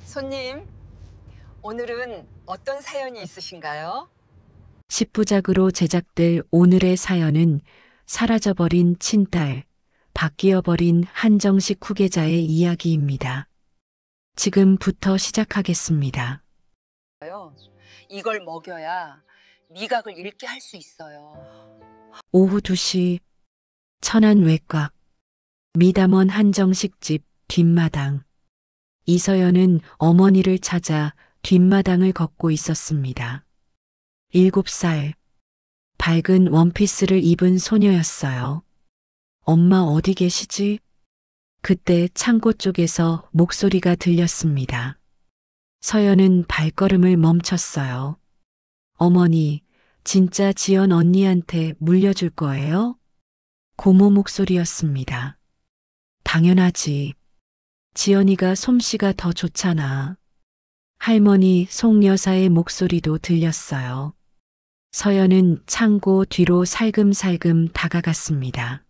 손님, 오늘은 어떤 사연이 있으신가요? 10부작으로 제작될 오늘의 사연은 사라져버린 친딸, 바뀌어버린 한정식 후계자의 이야기입니다. 지금부터 시작하겠습니다. 이걸 먹여야 미각을 잃게 할 수 있어요. 오후 2시, 천안 외곽, 미담원 한정식집 뒷마당. 이서연은 어머니를 찾아 뒷마당을 걷고 있었습니다. 7살, 밝은 원피스를 입은 소녀였어요. 엄마 어디 계시지? 그때 창고 쪽에서 목소리가 들렸습니다. 서연은 발걸음을 멈췄어요. 어머니, 진짜 지연 언니한테 물려줄 거예요? 고모 목소리였습니다. 당연하지. 지연이가 솜씨가 더 좋잖아. 할머니 송 여사의 목소리도 들렸어요. 서연은 창고 뒤로 살금살금 다가갔습니다.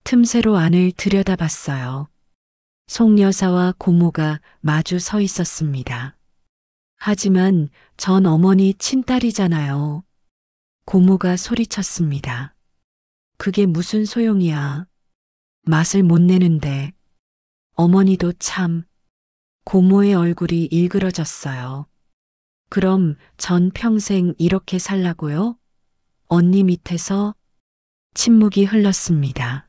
틈새로 안을 들여다봤어요. 송 여사와 고모가 마주 서 있었습니다. 하지만 전 어머니 친딸이잖아요. 고모가 소리쳤습니다. 그게 무슨 소용이야. 맛을 못 내는데. 어머니도 참. 고모의 얼굴이 일그러졌어요. 그럼 전 평생 이렇게 살라고요? 언니 밑에서? 침묵이 흘렀습니다.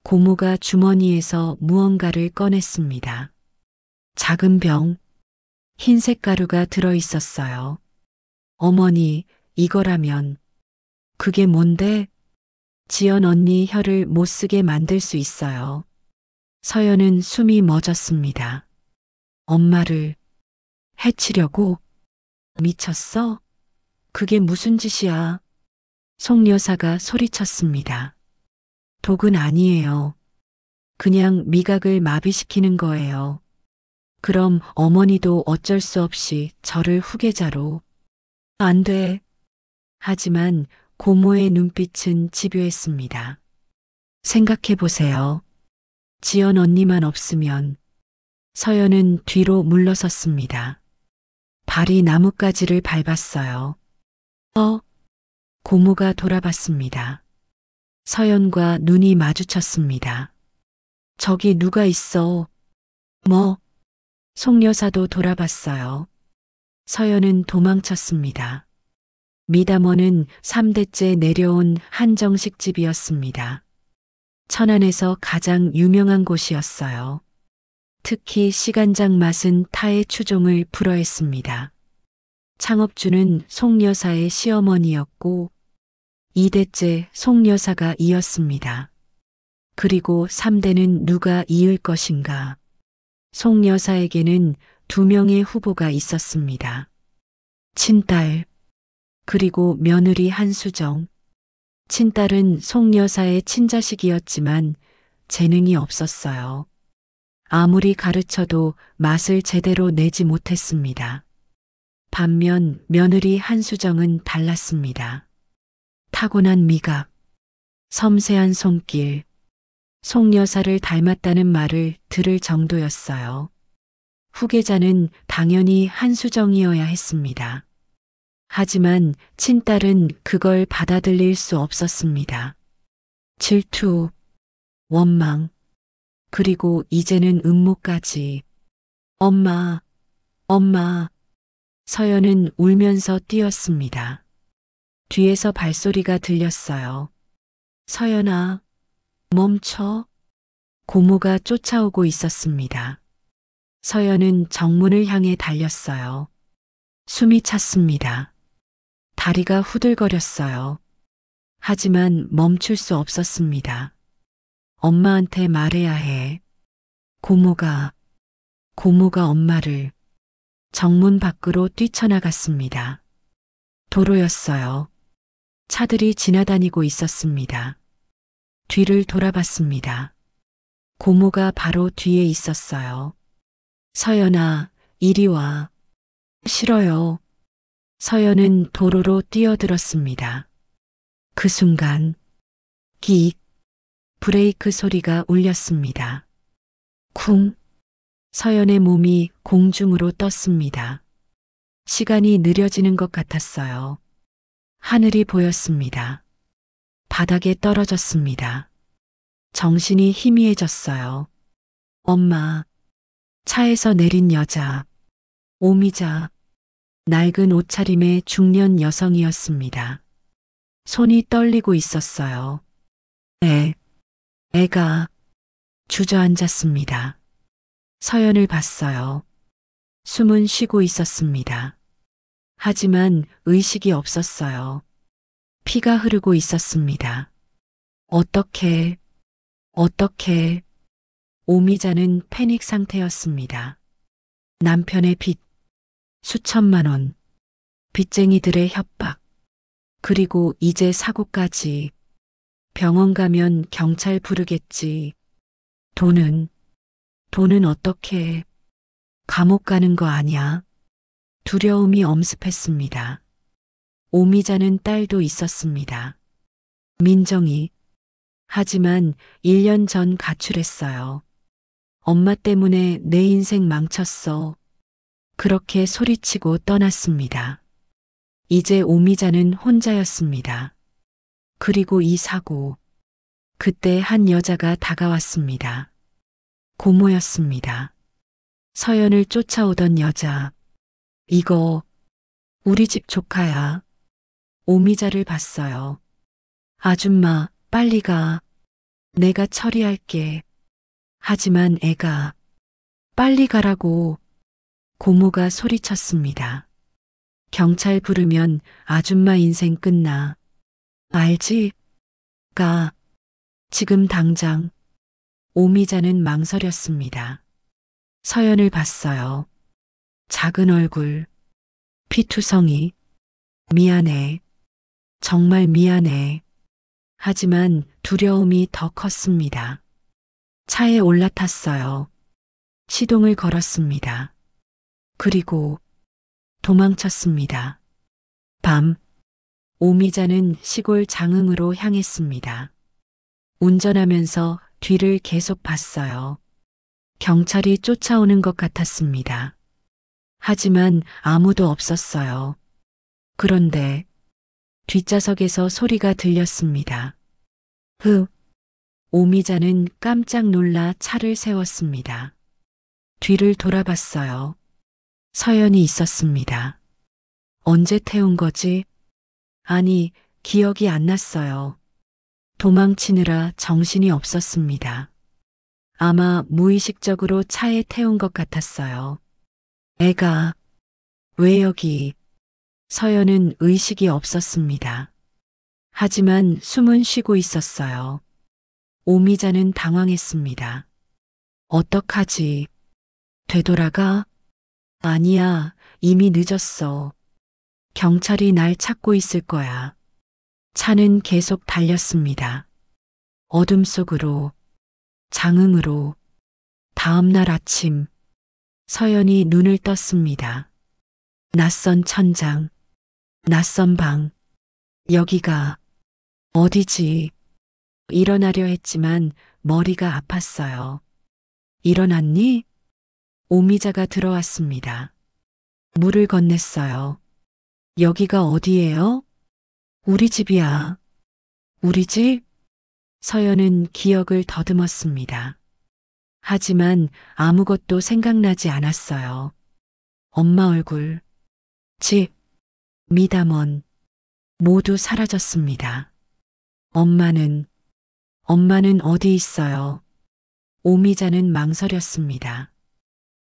고모가 주머니에서 무언가를 꺼냈습니다. 작은 병, 흰색 가루가 들어 있었어요. 어머니, 이거라면. 그게 뭔데? 지연 언니 혀를 못 쓰게 만들 수 있어요. 서연은 숨이 멎었습니다. 엄마를 해치려고? 미쳤어? 그게 무슨 짓이야? 송 여사가 소리쳤습니다. 독은 아니에요. 그냥 미각을 마비시키는 거예요. 그럼 어머니도 어쩔 수 없이 저를 후계자로. 안 돼. 하지만 고모의 눈빛은 집요했습니다. 생각해 보세요. 지연 언니만 없으면. 서연은 뒤로 물러섰습니다. 발이 나뭇가지를 밟았어요. 고모가 돌아봤습니다. 서연과 눈이 마주쳤습니다. 저기 누가 있어? 뭐? 송 여사도 돌아봤어요. 서연은 도망쳤습니다. 미담원은 3대째 내려온 한정식 집이었습니다. 천안에서 가장 유명한 곳이었어요. 특히 시간장 맛은 타의 추종을 불허했습니다. 창업주는 송 여사의 시어머니였고 2대째 송 여사가 이었습니다. 그리고 3대는 누가 이을 것인가? 송 여사에게는 2명의 후보가 있었습니다. 친딸, 그리고 며느리 한수정. 친딸은 송 여사의 친자식이었지만 재능이 없었어요. 아무리 가르쳐도 맛을 제대로 내지 못했습니다. 반면 며느리 한수정은 달랐습니다. 타고난 미각, 섬세한 손길, 송 여사를 닮았다는 말을 들을 정도였어요. 후계자는 당연히 한수정이어야 했습니다. 하지만 친딸은 그걸 받아들일 수 없었습니다. 질투, 원망, 그리고 이제는 음모까지. 엄마, 엄마. 서연은 울면서 뛰었습니다. 뒤에서 발소리가 들렸어요. 서연아, 멈춰. 고모가 쫓아오고 있었습니다. 서연은 정문을 향해 달렸어요. 숨이 찼습니다. 다리가 후들거렸어요. 하지만 멈출 수 없었습니다. 엄마한테 말해야 해. 고모가 엄마를. 정문 밖으로 뛰쳐나갔습니다. 도로였어요. 차들이 지나다니고 있었습니다. 뒤를 돌아봤습니다. 고모가 바로 뒤에 있었어요. 서연아, 이리 와. 싫어요. 서연은 도로로 뛰어들었습니다. 그 순간, 끽, 브레이크 소리가 울렸습니다. 쿵, 서연의 몸이 공중으로 떴습니다. 시간이 느려지는 것 같았어요. 하늘이 보였습니다. 바닥에 떨어졌습니다. 정신이 희미해졌어요. 엄마, 차에서 내린 여자, 오미자, 낡은 옷차림의 중년 여성이었습니다. 손이 떨리고 있었어요. 애가 주저앉았습니다. 서연을 봤어요. 숨은 쉬고 있었습니다. 하지만 의식이 없었어요. 피가 흐르고 있었습니다. 어떻게, 오미자는 패닉 상태였습니다. 남편의 빚, 수천만 원, 빚쟁이들의 협박, 그리고 이제 사고까지. 병원 가면 경찰 부르겠지. 돈은 어떻게, 감옥 가는 거 아냐? 두려움이 엄습했습니다. 오미자는 딸도 있었습니다. 민정이. 하지만 1년 전 가출했어요. 엄마 때문에 내 인생 망쳤어. 그렇게 소리치고 떠났습니다. 이제 오미자는 혼자였습니다. 그리고 이 사고. 그때 한 여자가 다가왔습니다. 고모였습니다. 서연을 쫓아오던 여자. 이거 우리 집 조카야. 오미자를 봤어요. 아줌마, 빨리 가. 내가 처리할게. 하지만 애가 빨리 가라고. 고모가 소리쳤습니다. 경찰 부르면 아줌마 인생 끝나. 알지? 가. 지금 당장. 오미자는 망설였습니다. 서연을 봤어요. 작은 얼굴, 피투성이. 미안해. 정말 미안해. 하지만 두려움이 더 컸습니다. 차에 올라탔어요. 시동을 걸었습니다. 그리고 도망쳤습니다. 밤, 오미자는 시골 장흥으로 향했습니다. 운전하면서 뒤를 계속 봤어요. 경찰이 쫓아오는 것 같았습니다. 하지만 아무도 없었어요. 그런데 뒷좌석에서 소리가 들렸습니다. 오미자는 깜짝 놀라 차를 세웠습니다. 뒤를 돌아봤어요. 서연이 있었습니다. 언제 태운 거지? 아니, 기억이 안 났어요. 도망치느라 정신이 없었습니다. 아마 무의식적으로 차에 태운 것 같았어요. 애가 왜 여기? 서연은 의식이 없었습니다. 하지만 숨은 쉬고 있었어요. 오미자는 당황했습니다. 어떡하지? 되돌아가? 아니야, 이미 늦었어. 경찰이 날 찾고 있을 거야. 차는 계속 달렸습니다. 어둠 속으로, 장흥으로. 다음 날 아침, 서연이 눈을 떴습니다. 낯선 천장, 낯선 방. 여기가 어디지? 일어나려 했지만 머리가 아팠어요. 일어났니? 오미자가 들어왔습니다. 물을 건넸어요. 여기가 어디예요? 우리 집이야. 우리 집? 서연은 기억을 더듬었습니다. 하지만 아무것도 생각나지 않았어요. 엄마 얼굴, 집, 미담원, 모두 사라졌습니다. 엄마는 어디 있어요? 오미자는 망설였습니다.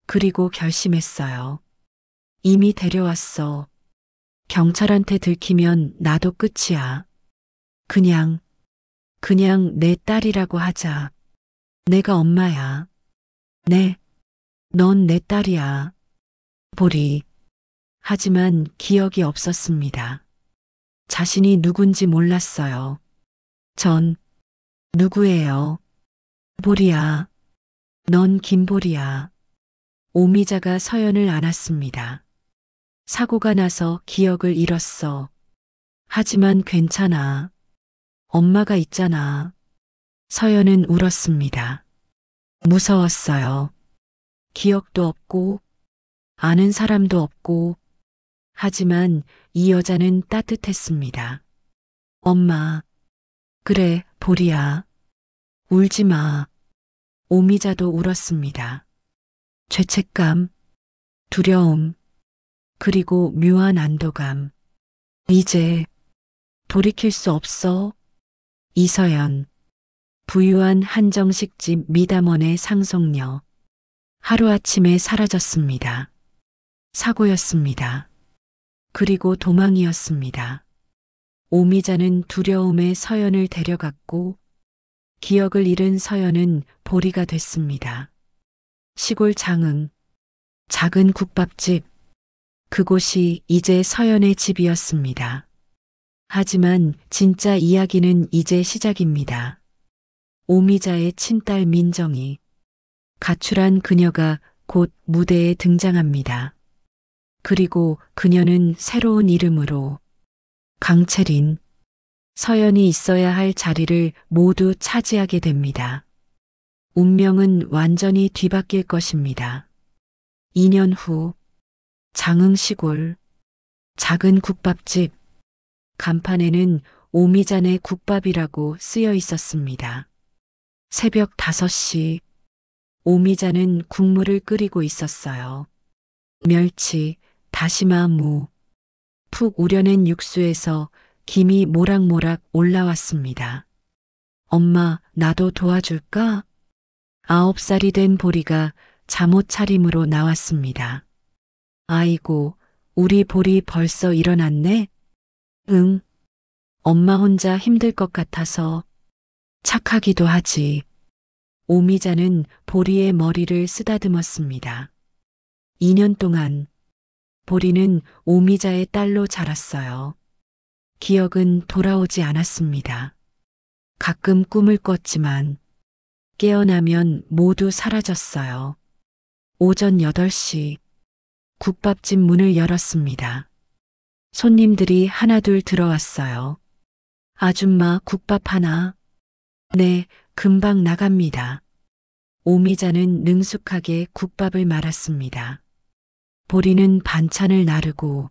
그리고 결심했어요. 이미 데려왔어. 경찰한테 들키면 나도 끝이야. 그냥 내 딸이라고 하자. 내가 엄마야. 네, 넌 내 딸이야. 보리. 하지만 기억이 없었습니다. 자신이 누군지 몰랐어요. 전 누구예요? 보리야. 넌 김보리야. 오미자가 서연을 안았습니다. 사고가 나서 기억을 잃었어. 하지만 괜찮아. 엄마가 있잖아. 서연은 울었습니다. 무서웠어요. 기억도 없고 아는 사람도 없고 하지만 이 여자는 따뜻했습니다. 엄마, 그래, 보리야. 울지 마. 오미자도 울었습니다. 죄책감, 두려움, 그리고 묘한 안도감. 이제 돌이킬 수 없어. 이서연, 부유한 한정식 집 미담원의 상속녀. 하루아침에 사라졌습니다. 사고였습니다. 그리고 도망이었습니다. 오미자는 두려움에 서연을 데려갔고 기억을 잃은 서연은 보리가 됐습니다. 시골 장흥, 작은 국밥집, 그곳이 이제 서연의 집이었습니다. 하지만 진짜 이야기는 이제 시작입니다. 오미자의 친딸 민정이, 가출한 그녀가 곧 무대에 등장합니다. 그리고 그녀는 새로운 이름으로 강채린, 서연이 있어야 할 자리를 모두 차지하게 됩니다. 운명은 완전히 뒤바뀔 것입니다. 2년 후, 장흥 시골, 작은 국밥집, 간판에는 오미자네 국밥이라고 쓰여 있었습니다. 새벽 5시, 오미자는 국물을 끓이고 있었어요. 멸치, 다시마, 무, 푹 우려낸 육수에서 김이 모락모락 올라왔습니다. 엄마, 나도 도와줄까? 9살이 된 보리가 잠옷 차림으로 나왔습니다. 아이고, 우리 보리 벌써 일어났네? 응. 엄마 혼자 힘들 것 같아서 착하기도 하지. 오미자는 보리의 머리를 쓰다듬었습니다. 2년 동안 보리는 오미자의 딸로 자랐어요. 기억은 돌아오지 않았습니다. 가끔 꿈을 꿨지만 깨어나면 모두 사라졌어요. 오전 8시 국밥집 문을 열었습니다. 손님들이 하나둘 들어왔어요. 아줌마 국밥 하나? 네, 금방 나갑니다. 오미자는 능숙하게 국밥을 말았습니다. 보리는 반찬을 나르고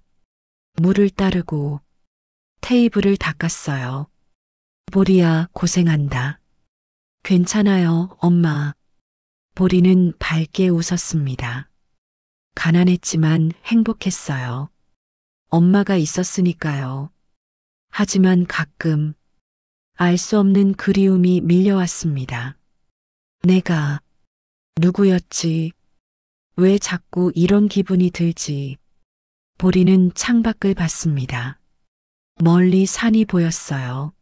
물을 따르고 테이블을 닦았어요. 보리야, 고생한다. 괜찮아요, 엄마. 보리는 밝게 웃었습니다. 가난했지만 행복했어요. 엄마가 있었으니까요. 하지만 가끔 알 수 없는 그리움이 밀려왔습니다. 내가 누구였지? 왜 자꾸 이런 기분이 들지? 보리는 창밖을 봤습니다. 멀리 산이 보였어요.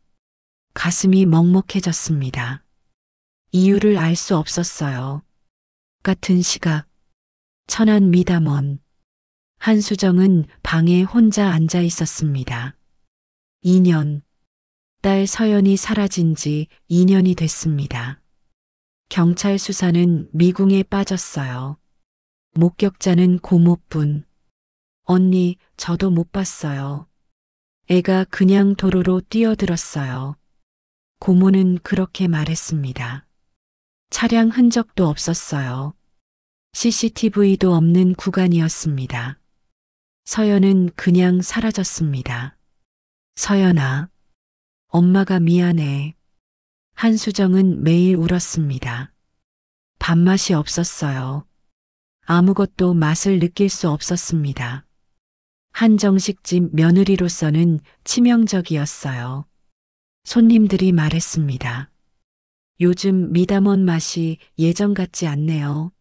가슴이 먹먹해졌습니다. 이유를 알 수 없었어요. 같은 시각, 천안 미담원. 한수정은 방에 혼자 앉아 있었습니다. 2년, 딸 서연이 사라진 지 2년이 됐습니다. 경찰 수사는 미궁에 빠졌어요. 목격자는 고모뿐. 언니, 저도 못 봤어요. 애가 그냥 도로로 뛰어들었어요. 고모는 그렇게 말했습니다. 차량 흔적도 없었어요. CCTV도 없는 구간이었습니다. 서연은 그냥 사라졌습니다. 서연아, 엄마가 미안해. 한수정은 매일 울었습니다. 밥맛이 없었어요. 아무것도 맛을 느낄 수 없었습니다. 한정식집 며느리로서는 치명적이었어요. 손님들이 말했습니다. 요즘 미담원 맛이 예전 같지 않네요.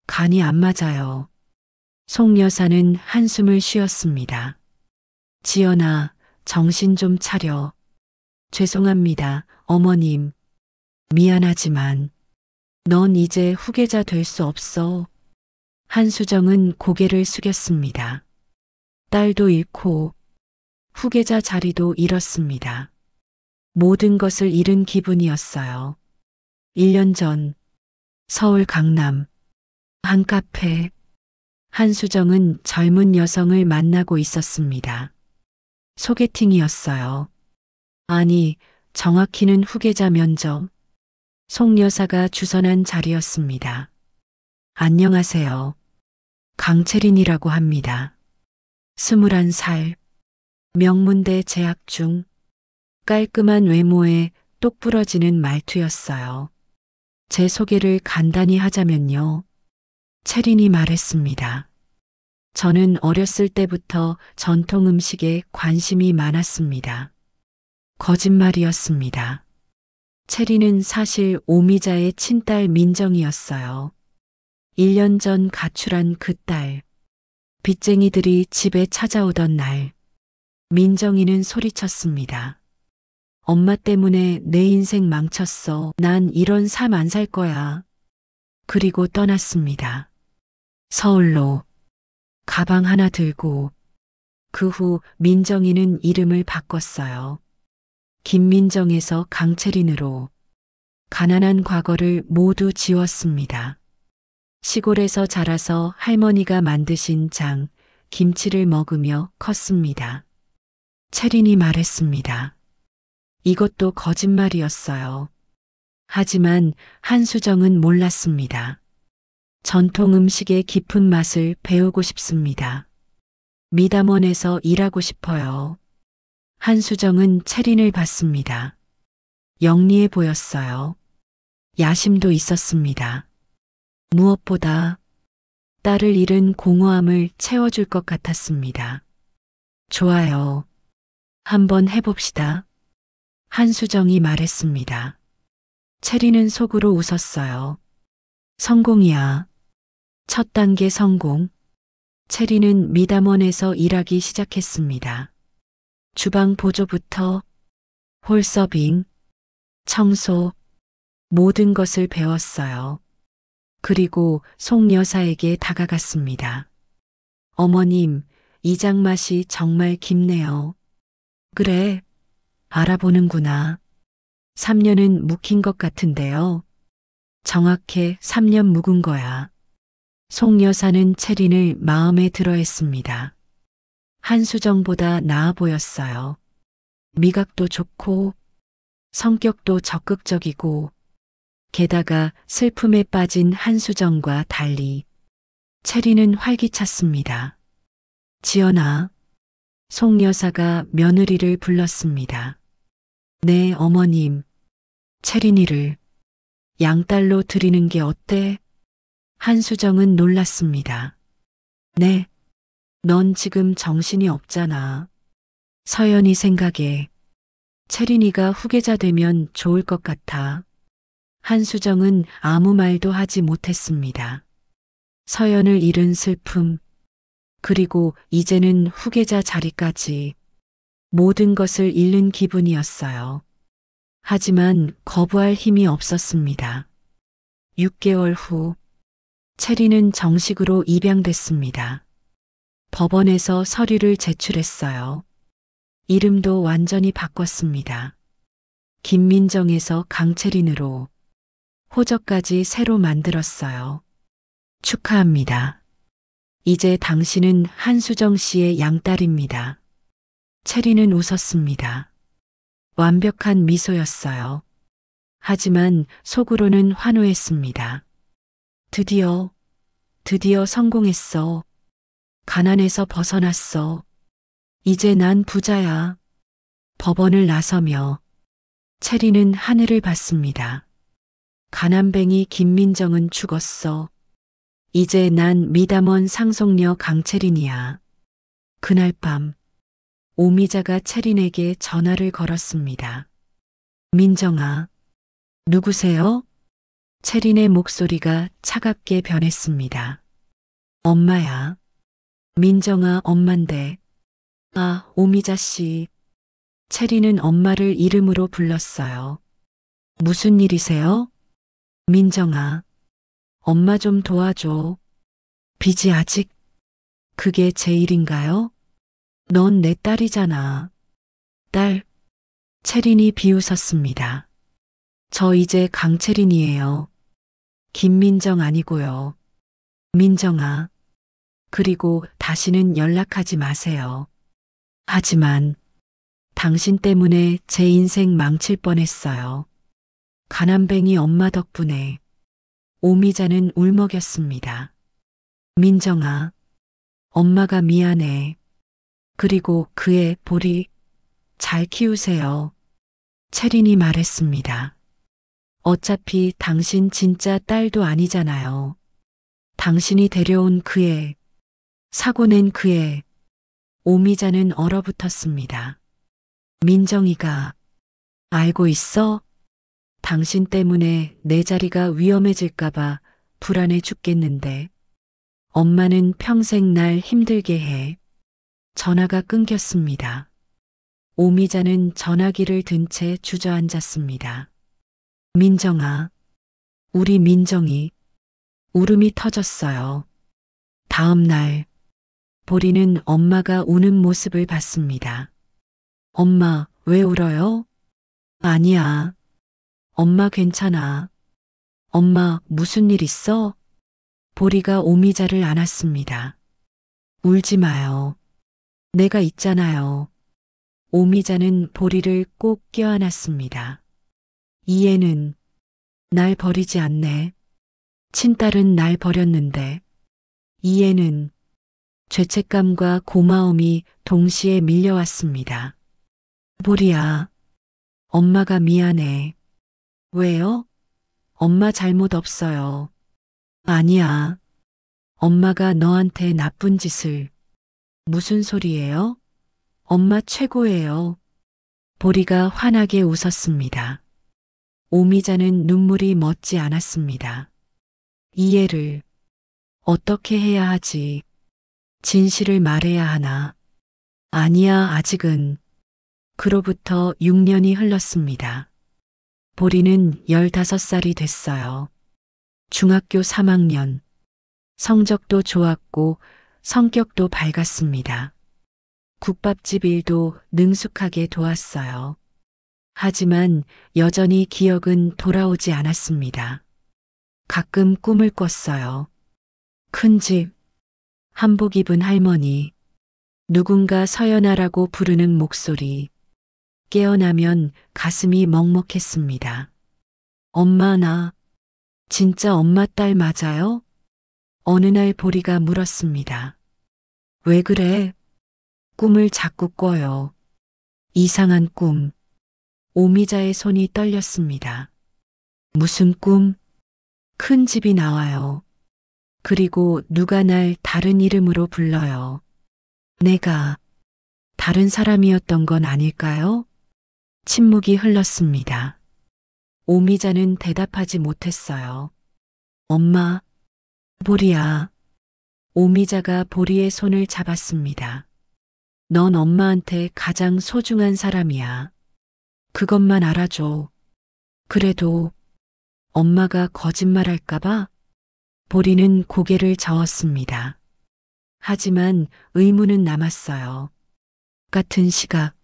간이 안 맞아요. 송 여사는 한숨을 쉬었습니다. 지연아, 정신 좀 차려. 죄송합니다, 어머님. 미안하지만 넌 이제 후계자 될 수 없어. 한수정은 고개를 숙였습니다. 딸도 잃고 후계자 자리도 잃었습니다. 모든 것을 잃은 기분이었어요. 1년 전 서울 강남 한 카페, 한수정은 젊은 여성을 만나고 있었습니다. 소개팅이었어요. 아니, 정확히는 후계자 면접. 송 여사가 주선한 자리였습니다. 안녕하세요. 강채린이라고 합니다. 21살. 명문대 재학 중. 깔끔한 외모에 똑 부러지는 말투였어요. 제 소개를 간단히 하자면요. 채린이 말했습니다. 저는 어렸을 때부터 전통 음식에 관심이 많았습니다. 거짓말이었습니다. 채린은 사실 오미자의 친딸 민정이었어요. 1년 전 가출한 그 딸. 빚쟁이들이 집에 찾아오던 날, 민정이는 소리쳤습니다. 엄마 때문에 내 인생 망쳤어. 난 이런 삶 안 살 거야. 그리고 떠났습니다. 서울로. 가방 하나 들고. 그 후 민정이는 이름을 바꿨어요. 김민정에서 강채린으로. 가난한 과거를 모두 지웠습니다. 시골에서 자라서 할머니가 만드신 장, 김치를 먹으며 컸습니다. 채린이 말했습니다. 이것도 거짓말이었어요. 하지만 한수정은 몰랐습니다. 전통 음식의 깊은 맛을 배우고 싶습니다. 미담원에서 일하고 싶어요. 한수정은 채린을 봤습니다. 영리해 보였어요. 야심도 있었습니다. 무엇보다 딸을 잃은 공허함을 채워줄 것 같았습니다. 좋아요. 한번 해봅시다. 한수정이 말했습니다. 채린은 속으로 웃었어요. 성공이야. 첫 단계 성공. 채린은 미담원에서 일하기 시작했습니다. 주방 보조부터 홀 서빙, 청소, 모든 것을 배웠어요. 그리고 송 여사에게 다가갔습니다. 어머님, 이 장맛이 정말 깊네요. 그래, 알아보는구나. 3년은 묵힌 것 같은데요. 정확해 3년 묵은 거야. 송 여사는 채린을 마음에 들어 했습니다. 한수정보다 나아 보였어요. 미각도 좋고, 성격도 적극적이고, 게다가 슬픔에 빠진 한수정과 달리 채린은 활기찼습니다. 지연아, 송 여사가 며느리를 불렀습니다. 네, 어머님. 채린이를 양딸로 드리는 게 어때? 한수정은 놀랐습니다. 네, 넌 지금 정신이 없잖아. 서연이 생각에 채린이가 후계자 되면 좋을 것 같아. 한수정은 아무 말도 하지 못했습니다. 서연을 잃은 슬픔, 그리고 이제는 후계자 자리까지 모든 것을 잃는 기분이었어요. 하지만 거부할 힘이 없었습니다. 6개월 후, 채린은 정식으로 입양됐습니다. 법원에서 서류를 제출했어요. 이름도 완전히 바꿨습니다. 김민정에서 강채린으로. 호적까지 새로 만들었어요. 축하합니다. 이제 당신은 한수정 씨의 양딸입니다. 채린은 웃었습니다. 완벽한 미소였어요. 하지만 속으로는 환호했습니다. 드디어 성공했어. 가난에서 벗어났어. 이제 난 부자야. 법원을 나서며 채린은 하늘을 봤습니다. 가난뱅이 김민정은 죽었어. 이제 난 미담원 상속녀 강채린이야. 그날 밤 오미자가 채린에게 전화를 걸었습니다. 민정아, 누구세요? 채린의 목소리가 차갑게 변했습니다. 엄마야. 민정아, 엄만데. 아, 오미자 씨. 채린은 엄마를 이름으로 불렀어요. 무슨 일이세요? 민정아, 엄마 좀 도와줘. 빚이 아직 그게 제 일인가요? 넌 내 딸이잖아. 딸. 채린이 비웃었습니다. 저 이제 강채린이에요. 김민정 아니고요. 민정아. 그리고 다시는 연락하지 마세요. 하지만 당신 때문에 제 인생 망칠 뻔했어요. 가난뱅이 엄마 덕분에 오미자는 울먹였습니다. 민정아, 엄마가 미안해. 그리고 그의 보리 잘 키우세요. 채린이 말했습니다. 어차피 당신 진짜 딸도 아니잖아요. 당신이 데려온 그애, 사고 낸 그애. 오미자는 얼어붙었습니다. 민정이가 알고 있어? 당신 때문에 내 자리가 위험해질까봐 불안해 죽겠는데. 엄마는 평생 날 힘들게 해. 전화가 끊겼습니다. 오미자는 전화기를 든 채 주저앉았습니다. 민정아, 우리 민정이. 울음이 터졌어요. 다음 날, 보리는 엄마가 우는 모습을 봤습니다. 엄마, 왜 울어요? 아니야. 엄마 괜찮아. 엄마, 무슨 일 있어? 보리가 오미자를 안았습니다. 울지 마요. 내가 있잖아요. 오미자는 보리를 꼭 껴안았습니다. 이해는 날 버리지 않네. 친딸은 날 버렸는데. 이해는 죄책감과 고마움이 동시에 밀려왔습니다. 보리야, 엄마가 미안해. 왜요? 엄마 잘못 없어요. 아니야. 엄마가 너한테 나쁜 짓을. 무슨 소리예요? 엄마 최고예요. 보리가 환하게 웃었습니다. 오미자는 눈물이 멎지 않았습니다. 이해를 어떻게 해야 하지? 진실을 말해야 하나? 아니야, 아직은. 그로부터 6년이 흘렀습니다. 보리는 15살이 됐어요. 중학교 3학년. 성적도 좋았고 성격도 밝았습니다. 국밥집 일도 능숙하게 도왔어요. 하지만 여전히 기억은 돌아오지 않았습니다. 가끔 꿈을 꿨어요. 큰 집, 한복 입은 할머니, 누군가 서연아라고 부르는 목소리. 깨어나면 가슴이 먹먹했습니다. 엄마, 나 진짜 엄마 딸 맞아요? 어느 날 보리가 물었습니다. 왜 그래? 꿈을 자꾸 꿔요. 이상한 꿈. 오미자의 손이 떨렸습니다. 무슨 꿈? 큰 집이 나와요. 그리고 누가 날 다른 이름으로 불러요. 내가 다른 사람이었던 건 아닐까요? 침묵이 흘렀습니다. 오미자는 대답하지 못했어요. 엄마, 보리야. 오미자가 보리의 손을 잡았습니다. 넌 엄마한테 가장 소중한 사람이야. 그것만 알아줘. 그래도 엄마가 거짓말할까봐? 보리는 고개를 저었습니다. 하지만 의문은 남았어요. 같은 시각,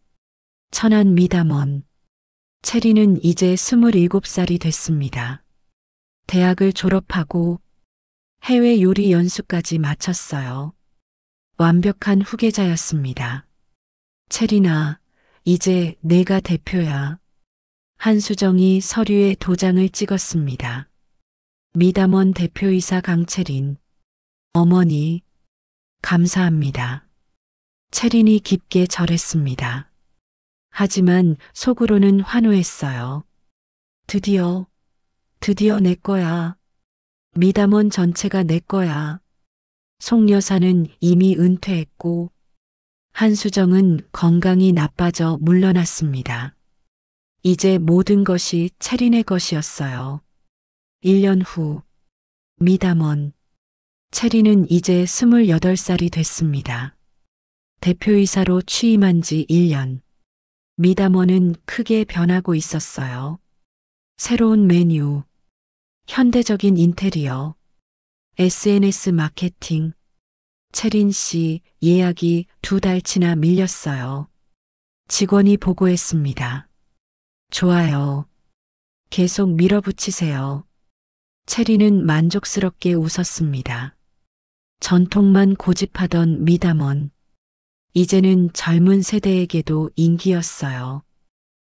천안 미담원. 체리는 이제 27살이 됐습니다. 대학을 졸업하고 해외 요리 연수까지 마쳤어요. 완벽한 후계자였습니다. 체리나, 이제 내가 대표야. 한수정이 서류에 도장을 찍었습니다. 미담원 대표이사 강채린. 어머니, 감사합니다. 채린이 깊게 절했습니다. 하지만 속으로는 환호했어요. 드디어 내 거야. 미담원 전체가 내 거야. 송 여사는 이미 은퇴했고 한수정은 건강이 나빠져 물러났습니다. 이제 모든 것이 채린의 것이었어요. 1년 후 미담원. 채린은 이제 28살이 됐습니다. 대표이사로 취임한 지 1년. 미담원은 크게 변하고 있었어요. 새로운 메뉴, 현대적인 인테리어, SNS 마케팅. 채린 씨 예약이 2달치나 밀렸어요. 직원이 보고했습니다. 좋아요. 계속 밀어붙이세요. 채린은 만족스럽게 웃었습니다. 전통만 고집하던 미담원. 이제는 젊은 세대에게도 인기였어요.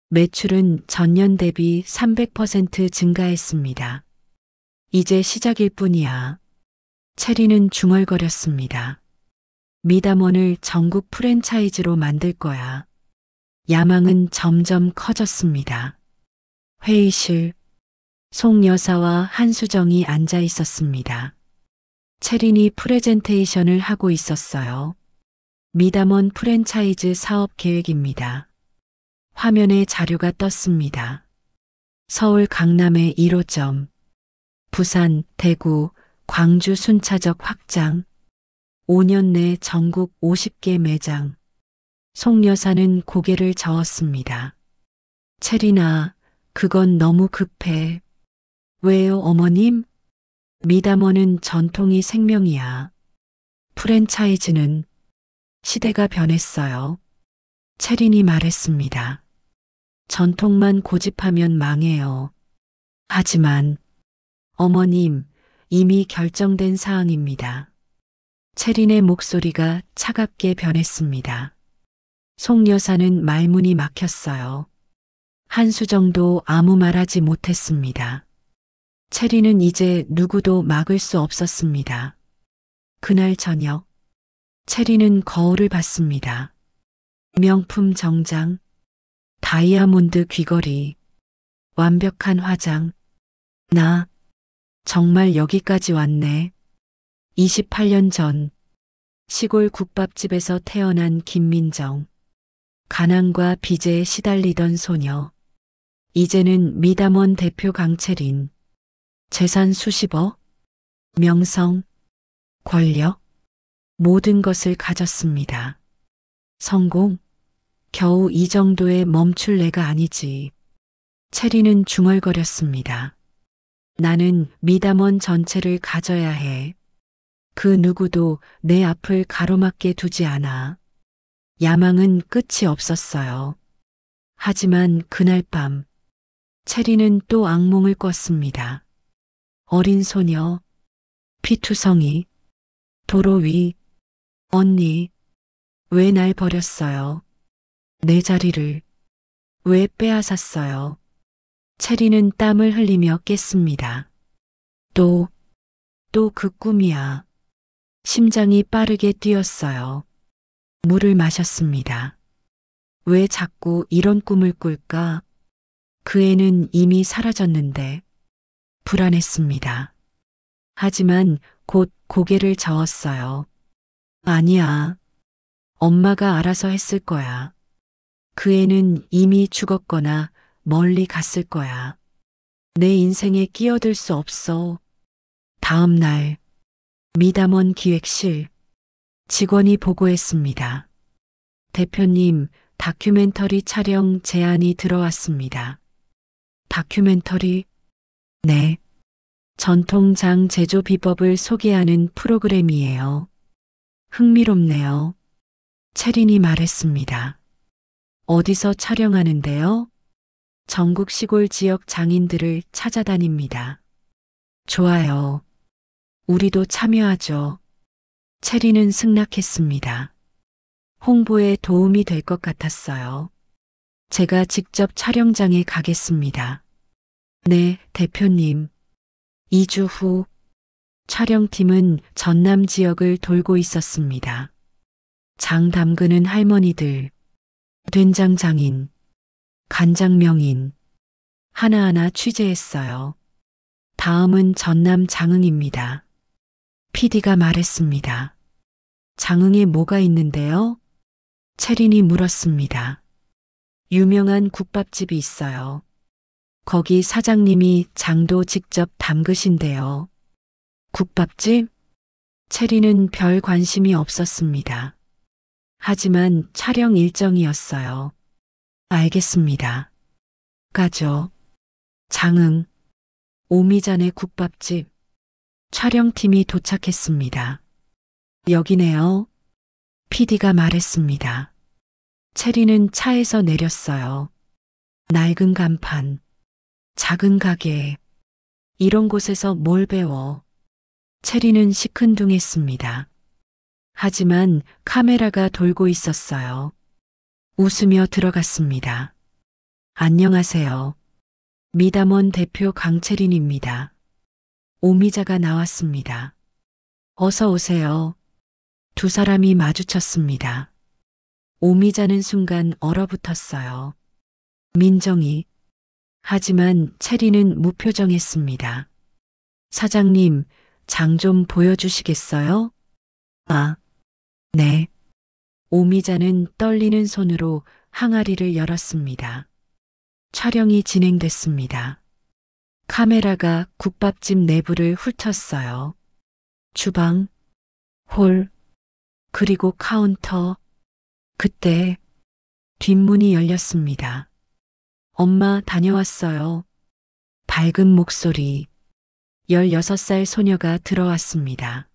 매출은 전년 대비 300% 증가했습니다. 이제 시작일 뿐이야. 체리는 중얼거렸습니다. 미담원을 전국 프랜차이즈로 만들 거야. 야망은 점점 커졌습니다. 회의실, 송 여사와 한수정이 앉아 있었습니다. 체린이 프레젠테이션을 하고 있었어요. 미담원 프랜차이즈 사업 계획입니다. 화면에 자료가 떴습니다. 서울 강남의 1호점, 부산, 대구, 광주 순차적 확장, 5년 내 전국 50개 매장. 송 여사는 고개를 저었습니다. 체리나, 그건 너무 급해. 왜요, 어머님? 미담원은 전통이 생명이야. 프랜차이즈는 시대가 변했어요. 체린이 말했습니다. 전통만 고집하면 망해요. 하지만 어머님, 이미 결정된 사항입니다. 체린의 목소리가 차갑게 변했습니다. 송 여사는 말문이 막혔어요. 한수정도 아무 말하지 못했습니다. 체리는 이제 누구도 막을 수 없었습니다. 그날 저녁, 체리는 거울을 봤습니다. 명품 정장, 다이아몬드 귀걸이, 완벽한 화장. 나 정말 여기까지 왔네. 28년 전 시골 국밥집에서 태어난 김민정. 가난과 빚에 시달리던 소녀. 이제는 미담원 대표 강채린. 재산 수십억, 명성, 권력, 모든 것을 가졌습니다. 성공, 겨우 이 정도에 멈출 내가 아니지. 체리는 중얼거렸습니다. 나는 미담원 전체를 가져야 해. 그 누구도 내 앞을 가로막게 두지 않아. 야망은 끝이 없었어요. 하지만 그날 밤, 체리는 또 악몽을 꿨습니다. 어린 소녀, 피투성이, 도로 위, 언니, 왜 날 버렸어요? 내 자리를 왜 빼앗았어요? 체리는 땀을 흘리며 깼습니다. 또 그 꿈이야. 심장이 빠르게 뛰었어요. 물을 마셨습니다. 왜 자꾸 이런 꿈을 꿀까? 그 애는 이미 사라졌는데 불안했습니다. 하지만 곧 고개를 저었어요. 아니야. 엄마가 알아서 했을 거야. 그 애는 이미 죽었거나 멀리 갔을 거야. 내 인생에 끼어들 수 없어. 다음 날, 미담원 기획실 직원이 보고했습니다. 대표님, 다큐멘터리 촬영 제안이 들어왔습니다. 다큐멘터리? 네. 전통장 제조 비법을 소개하는 프로그램이에요. 흥미롭네요. 체린이 말했습니다. 어디서 촬영하는데요? 전국 시골 지역 장인들을 찾아다닙니다. 좋아요. 우리도 참여하죠. 체리는 승낙했습니다. 홍보에 도움이 될 것 같았어요. 제가 직접 촬영장에 가겠습니다. 네, 대표님. 2주 후 촬영팀은 전남 지역을 돌고 있었습니다. 장 담그는 할머니들, 된장 장인, 간장 명인, 하나하나 취재했어요. 다음은 전남 장흥입니다. PD가 말했습니다. 장흥에 뭐가 있는데요? 체린이 물었습니다. 유명한 국밥집이 있어요. 거기 사장님이 장도 직접 담그신대요. 국밥집? 체리는 별 관심이 없었습니다. 하지만 촬영 일정이었어요. 알겠습니다. 가죠. 장흥, 오미잔의 국밥집. 촬영팀이 도착했습니다. 여기네요. PD가 말했습니다. 체리는 차에서 내렸어요. 낡은 간판, 작은 가게. 이런 곳에서 뭘 배워? 체리는 시큰둥했습니다. 하지만 카메라가 돌고 있었어요. 웃으며 들어갔습니다. 안녕하세요. 미담원 대표 강채린입니다. 오미자가 나왔습니다. 어서 오세요. 두 사람이 마주쳤습니다. 오미자는 순간 얼어붙었어요. 민정이. 하지만 체리는 무표정했습니다. 사장님, 장 좀 보여주시겠어요? 아, 네. 오미자는 떨리는 손으로 항아리를 열었습니다. 촬영이 진행됐습니다. 카메라가 국밥집 내부를 훑었어요. 주방, 홀, 그리고 카운터. 그때 뒷문이 열렸습니다. 엄마 다녀왔어요. 밝은 목소리. 16살 소녀가 들어왔습니다.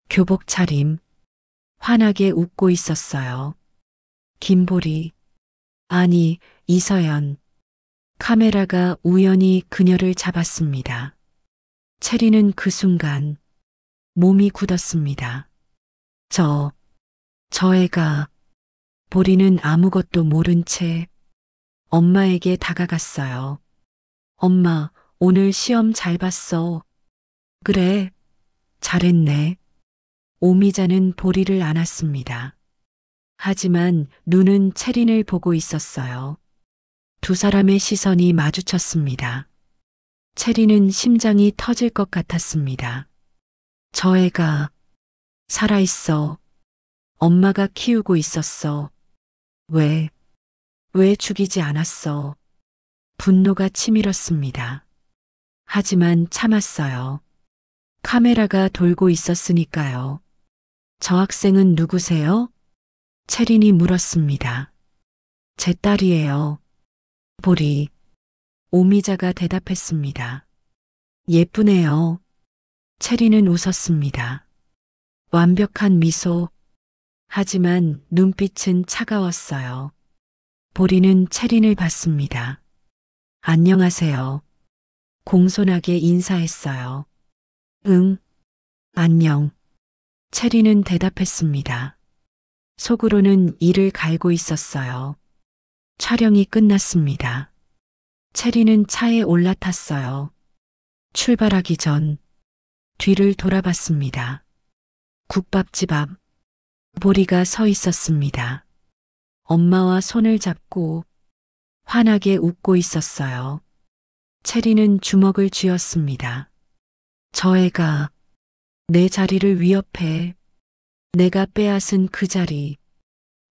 교복 차림. 환하게 웃고 있었어요. 김보리. 아니, 이서연. 카메라가 우연히 그녀를 잡았습니다. 체리는 그 순간 몸이 굳었습니다. 저 애가. 보리는 아무것도 모른 채 엄마에게 다가갔어요. 엄마, 오늘 시험 잘 봤어. 그래, 잘했네. 오미자는 보리를 안았습니다. 하지만 눈은 체린을 보고 있었어요. 두 사람의 시선이 마주쳤습니다. 체린은 심장이 터질 것 같았습니다. 저 애가 살아있어. 엄마가 키우고 있었어. 왜 죽이지 않았어? 분노가 치밀었습니다. 하지만 참았어요. 카메라가 돌고 있었으니까요. 저 학생은 누구세요? 체린이 물었습니다. 제 딸이에요. 보리. 오미자가 대답했습니다. 예쁘네요. 체린은 웃었습니다. 완벽한 미소. 하지만 눈빛은 차가웠어요. 보리는 체린을 봤습니다. 안녕하세요. 공손하게 인사했어요. 응, 안녕. 체린은 대답했습니다. 속으로는 이를 갈고 있었어요. 촬영이 끝났습니다. 체린은 차에 올라탔어요. 출발하기 전 뒤를 돌아봤습니다. 국밥집 앞 보리가 서 있었습니다. 엄마와 손을 잡고 환하게 웃고 있었어요. 체리는 주먹을 쥐었습니다. 저 애가 내 자리를 위협해. 내가 빼앗은 그 자리.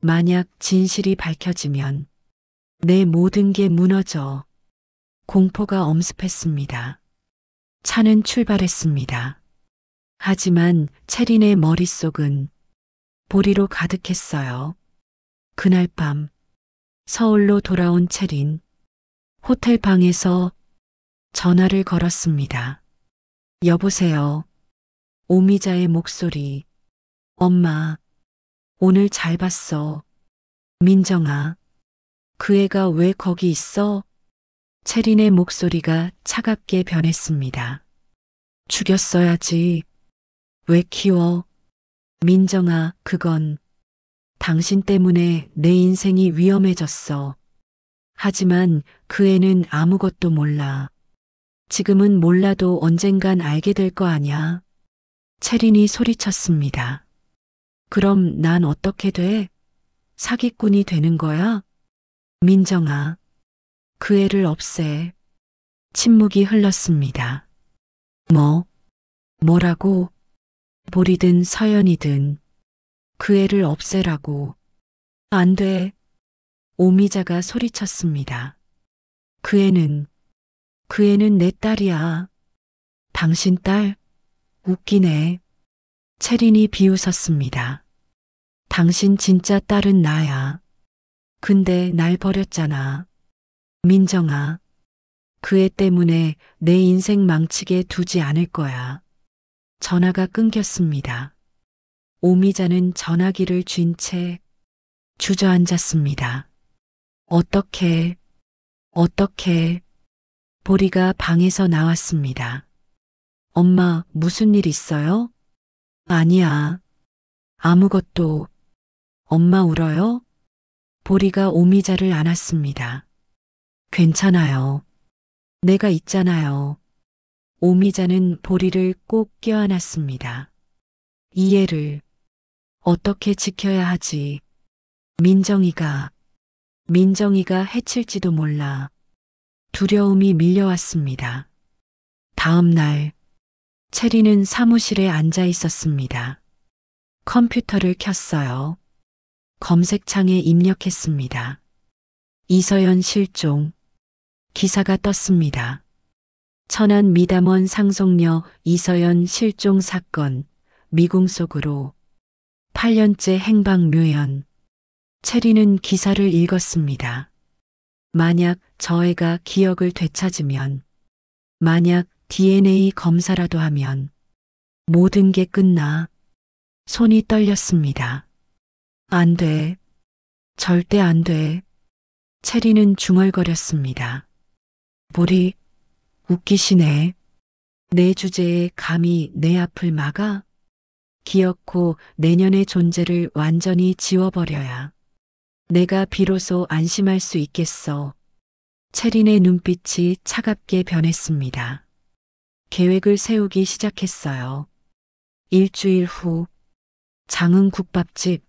만약 진실이 밝혀지면 내 모든 게 무너져. 공포가 엄습했습니다. 차는 출발했습니다. 하지만 체린의 머릿속은 보리로 가득했어요. 그날 밤 서울로 돌아온 체린. 호텔 방에서 전화를 걸었습니다. 여보세요. 오미자의 목소리. 엄마, 오늘 잘 봤어. 민정아, 그 애가 왜 거기 있어? 체린의 목소리가 차갑게 변했습니다. 죽였어야지. 왜 키워? 민정아, 그건 당신 때문에 내 인생이 위험해졌어. 하지만 그 애는 아무것도 몰라. 지금은 몰라도 언젠간 알게 될 거 아냐. 체린이 소리쳤습니다. 그럼 난 어떻게 돼? 사기꾼이 되는 거야? 민정아, 그 애를 없애. 침묵이 흘렀습니다. 뭐라고? 보리든 서연이든 그 애를 없애라고. 안 돼. 오미자가 소리쳤습니다. 그 애는 내 딸이야. 당신 딸? 웃기네. 체린이 비웃었습니다. 당신 진짜 딸은 나야. 근데 날 버렸잖아. 민정아, 그 애 때문에 내 인생 망치게 두지 않을 거야. 전화가 끊겼습니다. 오미자는 전화기를 쥔 채 주저앉았습니다. 어떻게, 보리가 방에서 나왔습니다. 엄마, 무슨 일 있어요? 아니야. 아무것도. 엄마 울어요? 보리가 오미자를 안았습니다. 괜찮아요. 내가 있잖아요. 오미자는 보리를 꼭 껴안았습니다. 이 애를 어떻게 지켜야 하지? 민정이가 해칠지도 몰라. 두려움이 밀려왔습니다. 다음 날, 체리는 사무실에 앉아 있었습니다. 컴퓨터를 켰어요. 검색창에 입력했습니다. 이서연 실종. 기사가 떴습니다. 천안 미담원 상속녀 이서연 실종 사건, 미궁 속으로 8년째 행방묘연. 체리는 기사를 읽었습니다. 만약 저 애가 기억을 되찾으면, 만약 DNA 검사라도 하면 모든 게 끝나. 손이 떨렸습니다. 안 돼. 절대 안 돼. 체리는 중얼거렸습니다. 보리, 웃기시네. 내 주제에 감히 내 앞을 막아? 기어코 내년의 존재를 완전히 지워버려야 내가 비로소 안심할 수 있겠어. 체린의 눈빛이 차갑게 변했습니다. 계획을 세우기 시작했어요. 일주일 후, 장흥 국밥집.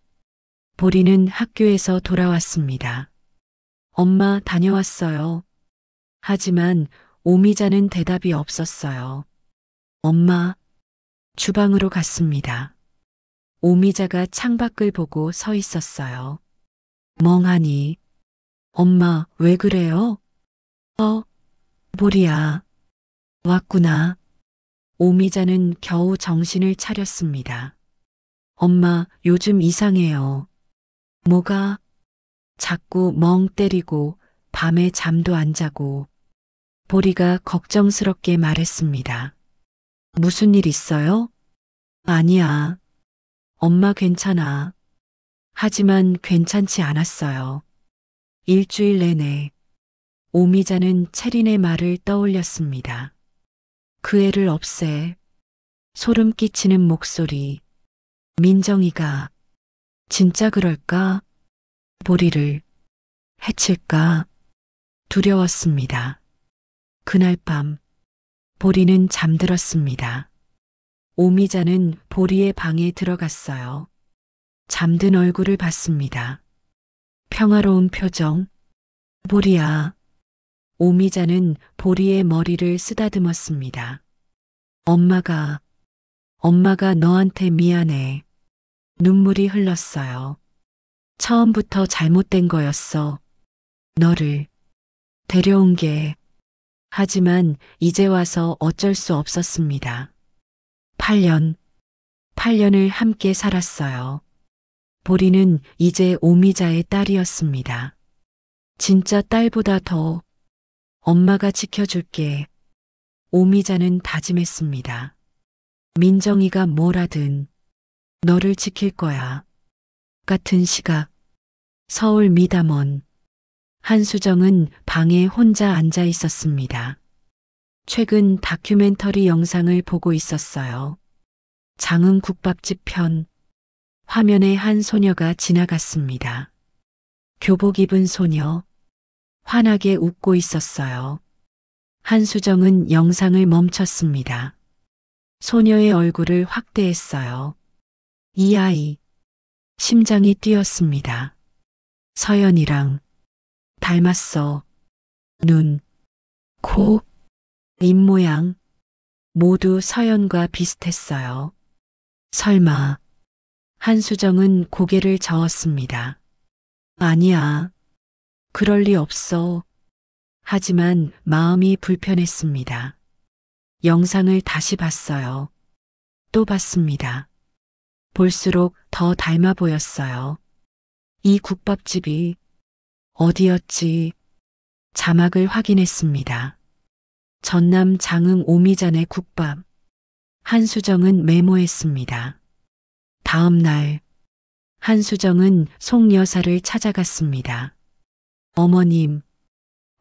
보리는 학교에서 돌아왔습니다. 엄마 다녀왔어요. 하지만 오미자는 대답이 없었어요. 엄마, 주방으로 갔습니다. 오미자가 창밖을 보고 서 있었어요. 멍하니. 엄마, 왜 그래요? 보리야. 왔구나. 오미자는 겨우 정신을 차렸습니다. 엄마, 요즘 이상해요. 뭐가? 자꾸 멍 때리고 밤에 잠도 안 자고. 보리가 걱정스럽게 말했습니다. 무슨 일 있어요? 아니야. 엄마 괜찮아. 하지만 괜찮지 않았어요. 일주일 내내 오미자는 체린의 말을 떠올렸습니다. 그 애를 없애. 소름 끼치는 목소리. 민정이가 진짜 그럴까? 보리를 해칠까? 두려웠습니다. 그날 밤 보리는 잠들었습니다. 오미자는 보리의 방에 들어갔어요. 잠든 얼굴을 봤습니다. 평화로운 표정. 보리야. 오미자는 보리의 머리를 쓰다듬었습니다. 엄마가 너한테 미안해. 눈물이 흘렀어요. 처음부터 잘못된 거였어. 너를 데려온 게. 하지만 이제 와서 어쩔 수 없었습니다. 8년을 함께 살았어요. 보리는 이제 오미자의 딸이었습니다. 진짜 딸보다 더 엄마가 지켜줄게. 오미자는 다짐했습니다. 민정이가 뭘 하든 너를 지킬 거야. 같은 시각 서울 미담원. 한수정은 방에 혼자 앉아 있었습니다. 최근 다큐멘터리 영상을 보고 있었어요. 장흥 국밥집 편. 화면에 한 소녀가 지나갔습니다. 교복 입은 소녀. 환하게 웃고 있었어요. 한수정은 영상을 멈췄습니다. 소녀의 얼굴을 확대했어요. 이 아이. 심장이 뛰었습니다. 서연이랑 닮았어. 눈, 코, 입모양 모두 서연과 비슷했어요. 설마. 한수정은 고개를 저었습니다. 아니야. 그럴 리 없어. 하지만 마음이 불편했습니다. 영상을 다시 봤어요. 또 봤습니다. 볼수록 더 닮아 보였어요. 이 국밥집이 어디였지? 자막을 확인했습니다. 전남 장흥 오미자네 국밥. 한수정은 메모했습니다. 다음 날 한수정은 송 여사를 찾아갔습니다. 어머님,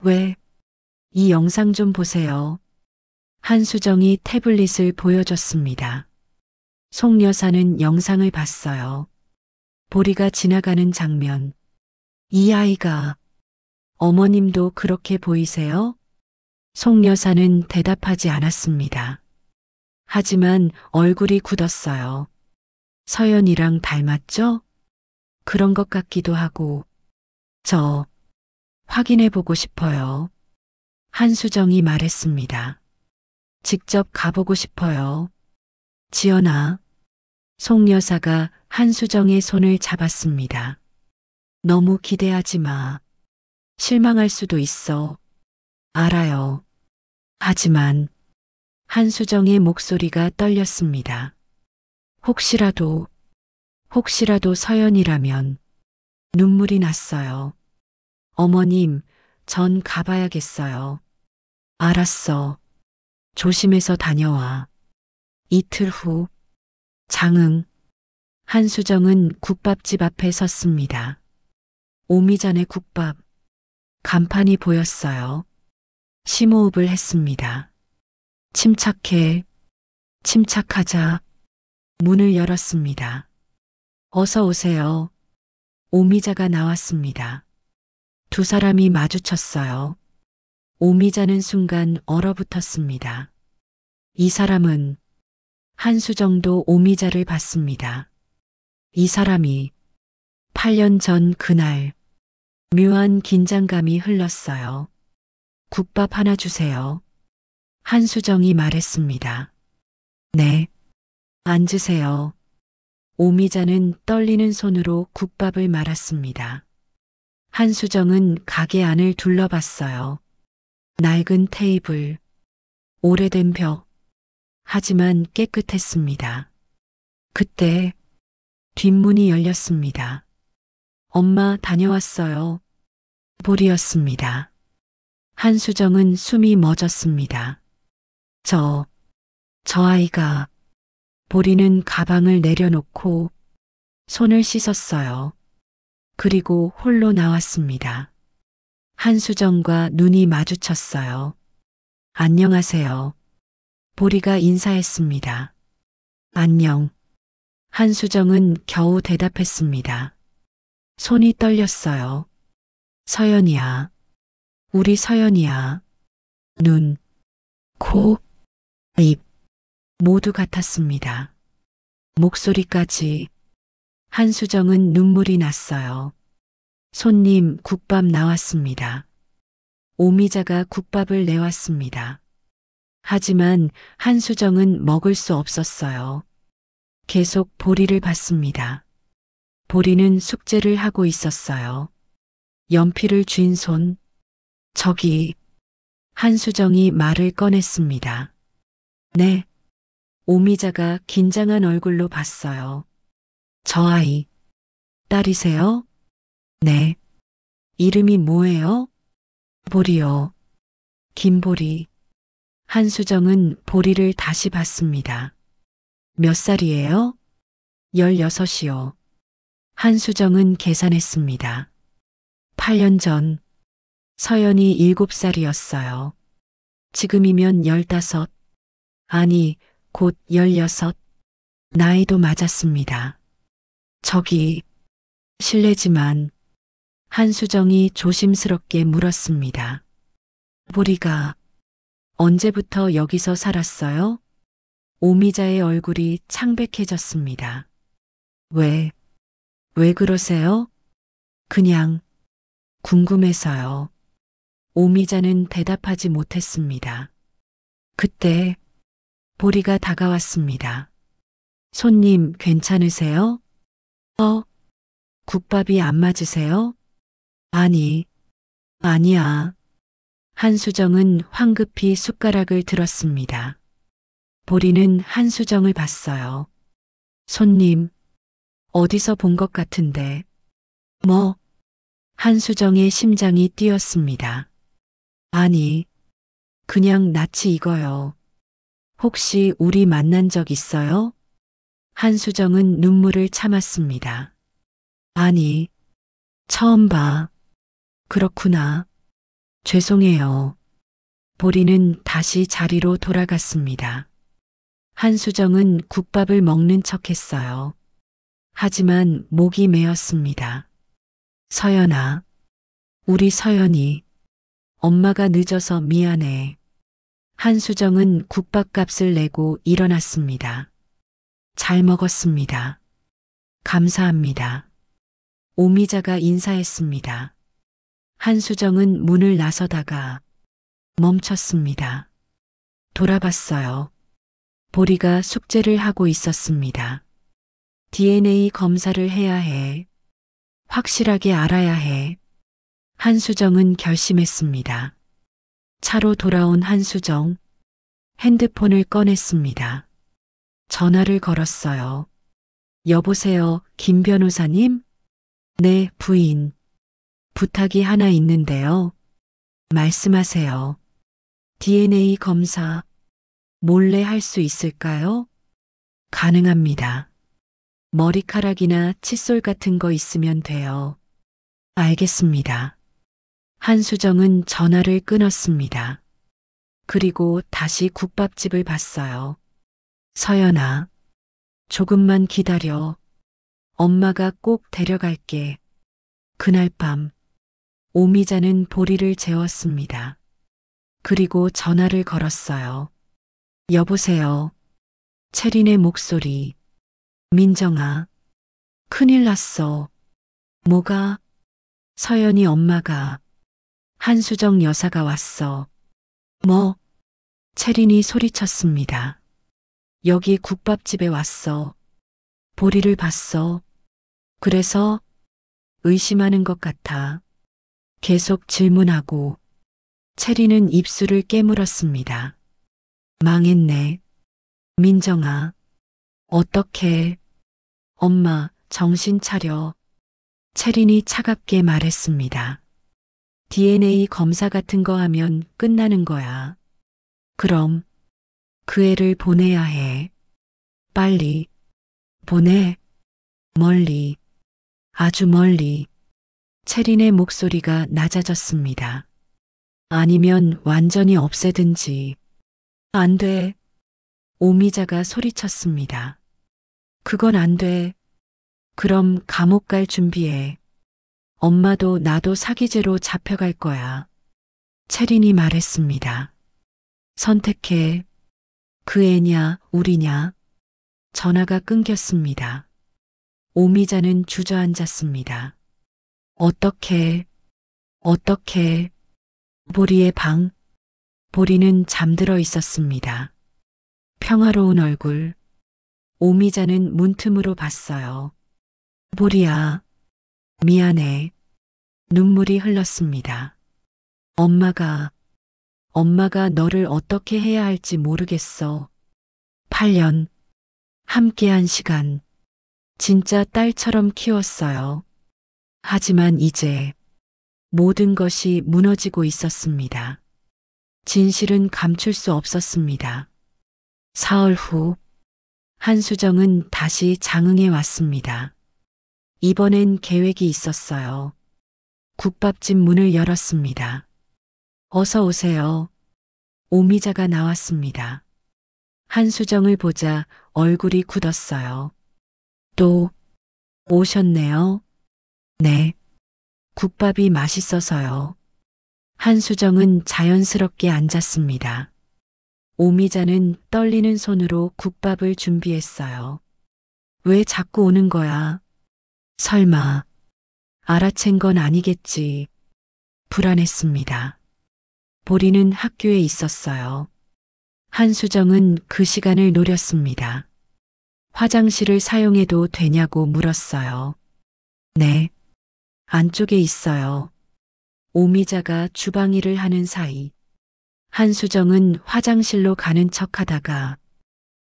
왜? 이 영상 좀 보세요. 한수정이 태블릿을 보여줬습니다. 송 여사는 영상을 봤어요. 보리가 지나가는 장면. 이 아이가. 어머님도 그렇게 보이세요? 송 여사는 대답하지 않았습니다. 하지만 얼굴이 굳었어요. 서연이랑 닮았죠? 그런 것 같기도 하고. 저 확인해 보고 싶어요. 한수정이 말했습니다. 직접 가보고 싶어요. 지연아. 송 여사가 한수정의 손을 잡았습니다. 너무 기대하지 마. 실망할 수도 있어. 알아요. 하지만 한수정의 목소리가 떨렸습니다. 혹시라도 서연이라면. 눈물이 났어요. 어머님, 전 가봐야겠어요. 알았어. 조심해서 다녀와. 이틀 후, 장흥. 한수정은 국밥집 앞에 섰습니다. 오미자네 국밥. 간판이 보였어요. 심호흡을 했습니다. 침착해. 침착하자. 문을 열었습니다. 어서 오세요. 오미자가 나왔습니다. 두 사람이 마주쳤어요. 오미자는 순간 얼어붙었습니다. 이 사람은. 한수정도 오미자를 봤습니다. 이 사람이 8년 전 그날 묘한 긴장감이 흘렀어요. 국밥 하나 주세요. 한수정이 말했습니다. 네. 앉으세요. 오미자는 떨리는 손으로 국밥을 말았습니다. 한수정은 가게 안을 둘러봤어요. 낡은 테이블, 오래된 벽, 하지만 깨끗했습니다. 그때 뒷문이 열렸습니다. 엄마 다녀왔어요. 보리였습니다. 한수정은 숨이 멎었습니다. 저 아이가. 보리는 가방을 내려놓고 손을 씻었어요. 그리고 홀로 나왔습니다. 한수정과 눈이 마주쳤어요. 안녕하세요. 보리가 인사했습니다. 안녕. 한수정은 겨우 대답했습니다. 손이 떨렸어요. 서연이야. 우리 서연이야. 눈, 코, 입 모두 같았습니다. 목소리까지. 한수정은 눈물이 났어요. 손님, 국밥 나왔습니다. 오미자가 국밥을 내왔습니다. 하지만 한수정은 먹을 수 없었어요. 계속 보리를 봤습니다. 보리는 숙제를 하고 있었어요. 연필을 쥔 손. 저기. 한수정이 말을 꺼냈습니다. 네. 오미자가 긴장한 얼굴로 봤어요. 저 아이. 딸이세요? 네. 이름이 뭐예요? 보리요. 김보리. 한수정은 보리를 다시 봤습니다. 몇 살이에요? 16이요. 한수정은 계산했습니다. 8년 전 서연이 7살이었어요. 지금이면 15. 아니, 곧 16. 나이도 맞았습니다. 저기, 실례지만 한수정이 조심스럽게 물었습니다. 보리가 언제부터 여기서 살았어요? 오미자의 얼굴이 창백해졌습니다. 왜 그러세요? 그냥 궁금해서요. 오미자는 대답하지 못했습니다. 그때 보리가 다가왔습니다. 손님 괜찮으세요? 국밥이 안 맞으세요? 아니야. 한수정은 황급히 숟가락을 들었습니다. 보리는 한수정을 봤어요. 손님, 어디서 본 것 같은데. 뭐? 한수정의 심장이 뛰었습니다. 아니, 그냥 낯이 익어요. 혹시 우리 만난 적 있어요? 한수정은 눈물을 참았습니다. 아니, 처음 봐. 그렇구나. 죄송해요. 보리는 다시 자리로 돌아갔습니다. 한수정은 국밥을 먹는 척했어요. 하지만 목이 메었습니다. 서연아, 우리 서연이. 엄마가 늦어서 미안해. 한수정은 국밥값을 내고 일어났습니다. 잘 먹었습니다. 감사합니다. 오미자가 인사했습니다. 한수정은 문을 나서다가 멈췄습니다. 돌아봤어요. 보리가 숙제를 하고 있었습니다. DNA 검사를 해야 해. 확실하게 알아야 해. 한수정은 결심했습니다. 차로 돌아온 한수정. 핸드폰을 꺼냈습니다. 전화를 걸었어요. 여보세요, 김 변호사님? 네, 부인. 부탁이 하나 있는데요. 말씀하세요. DNA 검사 몰래 할 수 있을까요? 가능합니다. 머리카락이나 칫솔 같은 거 있으면 돼요. 알겠습니다. 한수정은 전화를 끊었습니다. 그리고 다시 국밥집을 봤어요. 서연아, 조금만 기다려. 엄마가 꼭 데려갈게. 그날 밤, 오미자는 보리를 재웠습니다. 그리고 전화를 걸었어요. 여보세요. 채린의 목소리. 민정아, 큰일 났어. 뭐가? 서연이 엄마가. 한수정 여사가 왔어. 뭐? 채린이 소리쳤습니다. 여기 국밥집에 왔어. 보리를 봤어. 그래서 의심하는 것 같아. 계속 질문하고. 채린은 입술을 깨물었습니다. 망했네. 민정아. 어떡해. 엄마, 정신 차려. 채린이 차갑게 말했습니다. DNA 검사 같은 거 하면 끝나는 거야. 그럼 그 애를 보내야 해. 빨리. 보내. 멀리. 아주 멀리. 채린의 목소리가 낮아졌습니다. 아니면 완전히 없애든지. 안 돼. 오미자가 소리쳤습니다. 그건 안 돼. 그럼 감옥 갈 준비해. 엄마도 나도 사기죄로 잡혀갈 거야. 채린이 말했습니다. 선택해. 그 애냐, 우리냐. 전화가 끊겼습니다. 오미자는 주저앉았습니다. 어떻게. 보리의 방. 보리는 잠들어 있었습니다. 평화로운 얼굴. 오미자는 문틈으로 봤어요. 보리야. 미안해. 눈물이 흘렀습니다. 엄마가 너를 어떻게 해야 할지 모르겠어. 8년. 함께한 시간. 진짜 딸처럼 키웠어요. 하지만 이제 모든 것이 무너지고 있었습니다. 진실은 감출 수 없었습니다. 사흘 후, 한수정은 다시 장흥에 왔습니다. 이번엔 계획이 있었어요. 국밥집 문을 열었습니다. 어서 오세요. 오미자가 나왔습니다. 한수정을 보자 얼굴이 굳었어요. 또 오셨네요. 네. 국밥이 맛있어서요. 한수정은 자연스럽게 앉았습니다. 오미자는 떨리는 손으로 국밥을 준비했어요. 왜 자꾸 오는 거야? 설마 알아챈 건 아니겠지. 불안했습니다. 보리는 학교에 있었어요. 한수정은 그 시간을 노렸습니다. 화장실을 사용해도 되냐고 물었어요. 네. 안쪽에 있어요. 오미자가 주방 일을 하는 사이 한수정은 화장실로 가는 척하다가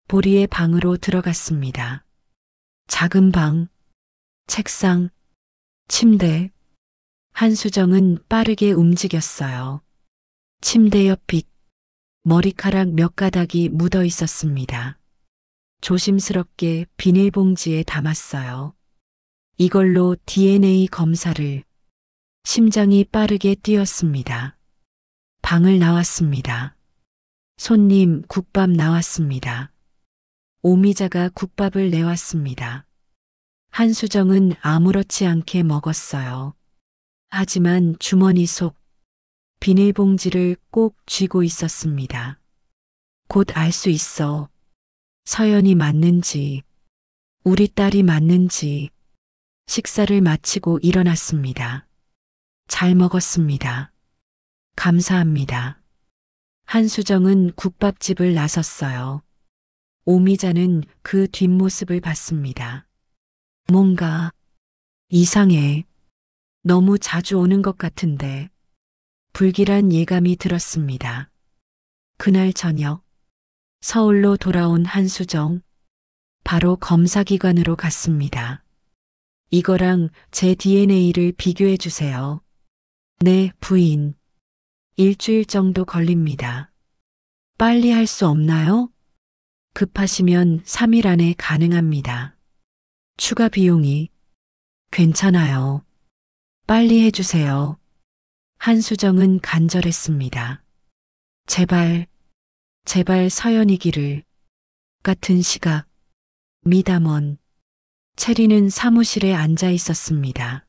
보리의 방으로 들어갔습니다. 작은 방, 책상, 침대. 한수정은 빠르게 움직였어요. 침대 옆 빛, 머리카락 몇 가닥이 묻어 있었습니다. 조심스럽게 비닐봉지에 담았어요. 이걸로 DNA 검사를. 심장이 빠르게 뛰었습니다. 방을 나왔습니다. 손님, 국밥 나왔습니다. 오미자가 국밥을 내왔습니다. 한수정은 아무렇지 않게 먹었어요. 하지만 주머니 속 비닐봉지를 꼭 쥐고 있었습니다. 곧 알 수 있어. 서연이 맞는지, 우리 딸이 맞는지. 식사를 마치고 일어났습니다. 잘 먹었습니다. 감사합니다. 한수정은 국밥집을 나섰어요. 오미자는 그 뒷모습을 봤습니다. 뭔가 이상해. 너무 자주 오는 것 같은데. 불길한 예감이 들었습니다. 그날 저녁, 서울로 돌아온 한수정, 바로 검사기관으로 갔습니다. 이거랑 제 DNA를 비교해 주세요. 네, 부인. 일주일 정도 걸립니다. 빨리 할 수 없나요? 급하시면 3일 안에 가능합니다. 추가 비용이 괜찮아요. 빨리 해주세요. 한수정은 간절했습니다. 제발, 제발 서연이기를. 같은 시각, 미담원, 체리는 사무실에 앉아 있었습니다.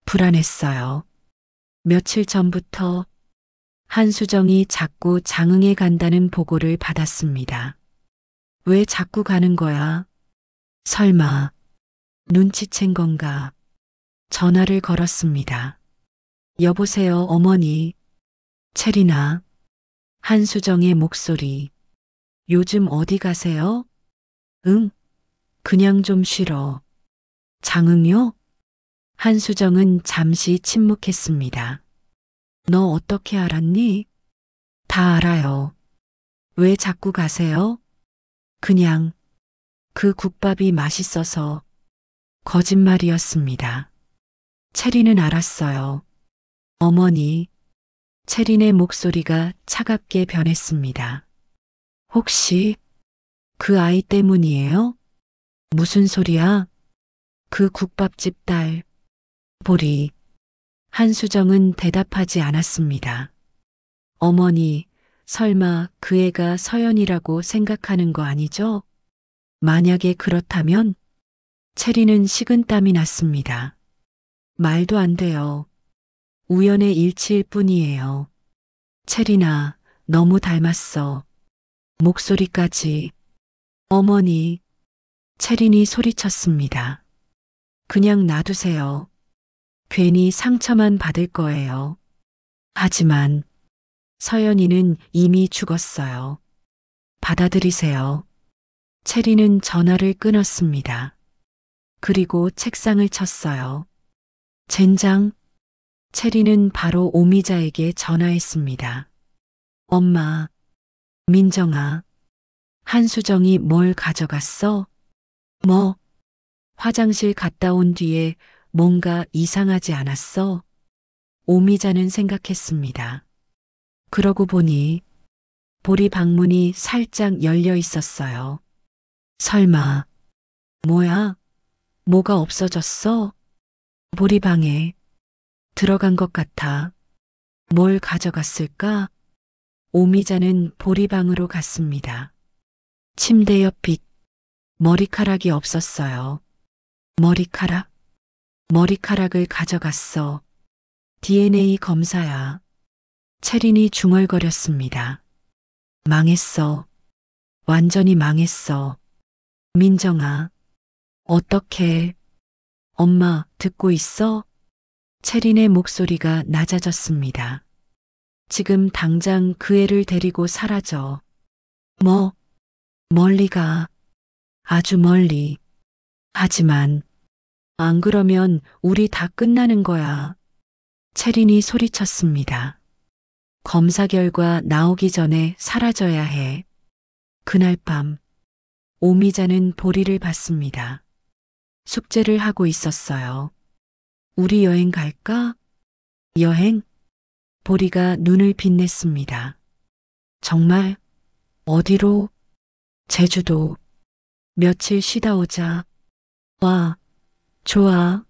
불안했어요. 며칠 전부터 한수정이 자꾸 장흥에 간다는 보고를 받았습니다. 왜 자꾸 가는 거야? 설마 눈치챈 건가? 전화를 걸었습니다. 여보세요, 어머니. 체리나. 한수정의 목소리. 요즘 어디 가세요? 응, 그냥 좀 쉬러. 장흥요? 한수정은 잠시 침묵했습니다. 너 어떻게 알았니? 다 알아요. 왜 자꾸 가세요? 그냥 그 국밥이 맛있어서. 거짓말이었습니다. 체리는 알았어요. 어머니, 체린의 목소리가 차갑게 변했습니다. 혹시 그 아이 때문이에요? 무슨 소리야? 그 국밥집 딸, 보리. 한수정은 대답하지 않았습니다. 어머니, 설마 그 애가 서연이라고 생각하는 거 아니죠? 만약에 그렇다면? 체리는 식은땀이 났습니다. 말도 안 돼요. 우연의 일치일 뿐이에요. 체리나, 너무 닮았어. 목소리까지. 어머니. 체린이 소리쳤습니다. 그냥 놔두세요. 괜히 상처만 받을 거예요. 하지만 서연이는 이미 죽었어요. 받아들이세요. 체리는 전화를 끊었습니다. 그리고 책상을 쳤어요. 젠장. 체리는 바로 오미자에게 전화했습니다. 엄마, 민정아, 한수정이 뭘 가져갔어? 뭐? 화장실 갔다 온 뒤에 뭔가 이상하지 않았어? 오미자는 생각했습니다. 그러고 보니 보리 방문이 살짝 열려 있었어요. 설마, 뭐야? 뭐가 없어졌어? 보리 방에 들어간 것 같아. 뭘 가져갔을까? 오미자는 보리 방으로 갔습니다. 침대 옆 빛, 머리카락이 없었어요. 머리카락? 머리카락을 가져갔어. DNA 검사야. 체린이 중얼거렸습니다. 망했어. 완전히 망했어. 민정아. 어떡해. 엄마, 듣고 있어? 체린의 목소리가 낮아졌습니다. 지금 당장 그 애를 데리고 사라져. 뭐? 멀리 가. 아주 멀리. 하지만 안 그러면 우리 다 끝나는 거야. 체린이 소리쳤습니다. 검사 결과 나오기 전에 사라져야 해. 그날 밤 오미자는 보리를 봤습니다. 숙제를 하고 있었어요. 우리 여행 갈까? 여행? 보리가 눈을 빛냈습니다. 정말? 어디로? 제주도. 며칠 쉬다 오자. 와, 좋아.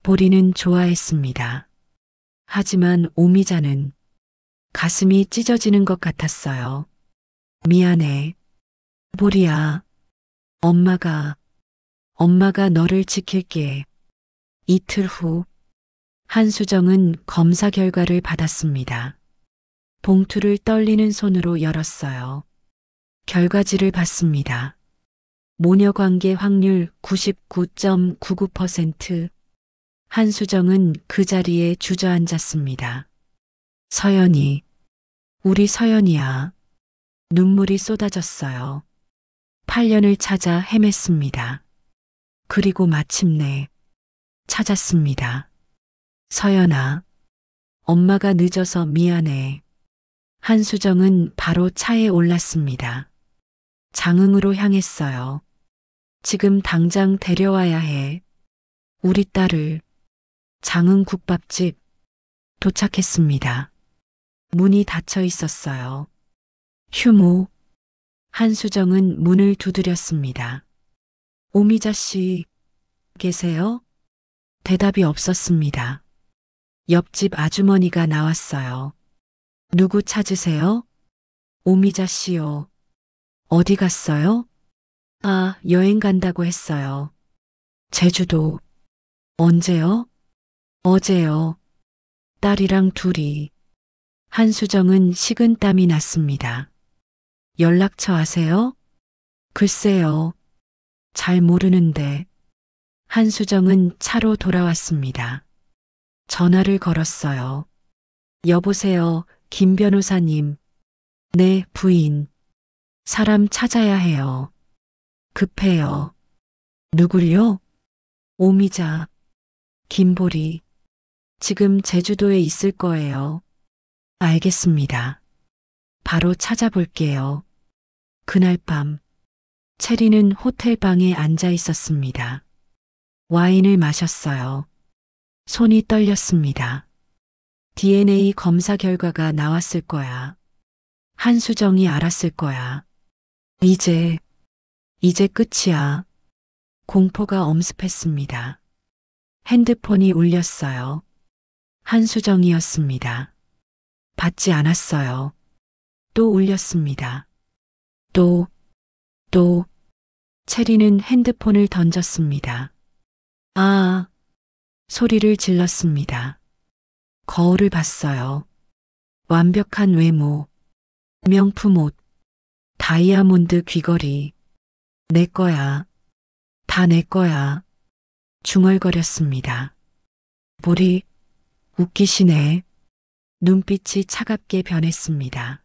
보리는 좋아했습니다. 하지만 오미자는 가슴이 찢어지는 것 같았어요. 미안해. 보리야. 엄마가 너를 지킬게. 이틀 후 한수정은 검사 결과를 받았습니다. 봉투를 떨리는 손으로 열었어요. 결과지를 봤습니다. 모녀관계 확률 99.99%. 한수정은 그 자리에 주저앉았습니다. 서연이, 우리 서연이야. 눈물이 쏟아졌어요. 8년을 찾아 헤맸습니다. 그리고 마침내 찾았습니다. 서연아, 엄마가 늦어서 미안해. 한수정은 바로 차에 올랐습니다. 장흥으로 향했어요. 지금 당장 데려와야 해. 우리 딸을. 장흥 국밥집 도착했습니다. 문이 닫혀 있었어요. 휴무. 한수정은 문을 두드렸습니다. 오미자 씨, 계세요? 대답이 없었습니다. 옆집 아주머니가 나왔어요. 누구 찾으세요? 오미자 씨요. 어디 갔어요? 아, 여행 간다고 했어요. 제주도. 언제요? 어제요. 딸이랑 둘이. 한수정은 식은땀이 났습니다. 연락처 아세요? 글쎄요. 잘 모르는데. 한수정은 차로 돌아왔습니다. 전화를 걸었어요. 여보세요, 김 변호사님. 네, 부인. 사람 찾아야 해요. 급해요. 누굴요? 오미자. 김보리. 지금 제주도에 있을 거예요. 알겠습니다. 바로 찾아볼게요. 그날 밤, 체리는 호텔 방에 앉아 있었습니다. 와인을 마셨어요. 손이 떨렸습니다. DNA 검사 결과가 나왔을 거야. 한수정이 알았을 거야. 이제 끝이야. 공포가 엄습했습니다. 핸드폰이 울렸어요. 한수정이었습니다. 받지 않았어요. 또 울렸습니다. 또. 체리는 핸드폰을 던졌습니다. 아, 소리를 질렀습니다. 거울을 봤어요. 완벽한 외모, 명품 옷, 다이아몬드 귀걸이. 내 거야. 다 내 거야. 중얼거렸습니다. 보리, 웃기시네. 눈빛이 차갑게 변했습니다.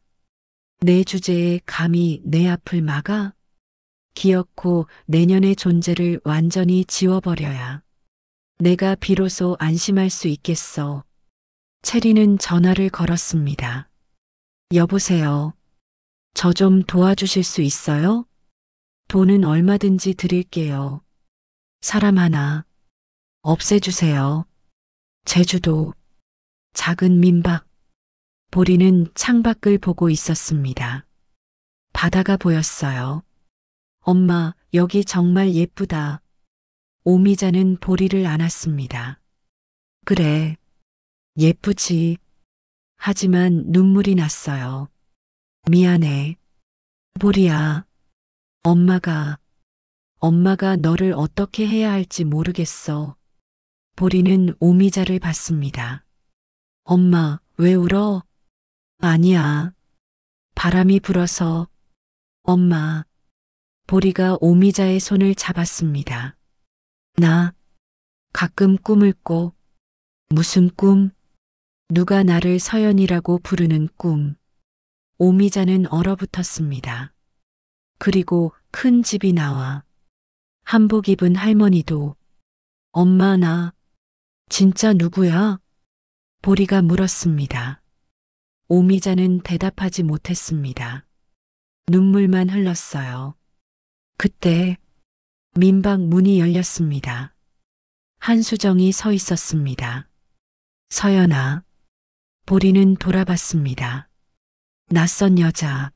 내 주제에 감히 내 앞을 막아? 기어코 내년의 존재를 완전히 지워버려야 내가 비로소 안심할 수 있겠어. 체리는 전화를 걸었습니다. 여보세요. 저 좀 도와주실 수 있어요? 돈은 얼마든지 드릴게요. 사람 하나 없애주세요. 제주도. 작은 민박. 보리는 창밖을 보고 있었습니다. 바다가 보였어요. 엄마, 여기 정말 예쁘다. 오미자는 보리를 안았습니다. 그래, 예쁘지. 하지만 눈물이 났어요. 미안해. 보리야, 엄마가 너를 어떻게 해야 할지 모르겠어. 보리는 오미자를 봤습니다. 엄마, 왜 울어? 아니야. 바람이 불어서. 엄마. 보리가 오미자의 손을 잡았습니다. 나 가끔 꿈을 꿔. 무슨 꿈? 누가 나를 서연이라고 부르는 꿈. 오미자는 얼어붙었습니다. 그리고 큰 집이 나와. 한복 입은 할머니도. 엄마, 나 진짜 누구야? 보리가 물었습니다. 오미자는 대답하지 못했습니다. 눈물만 흘렀어요. 그때 민박 문이 열렸습니다. 한수정이 서 있었습니다. 서연아. 보리는 돌아봤습니다. 낯선 여자.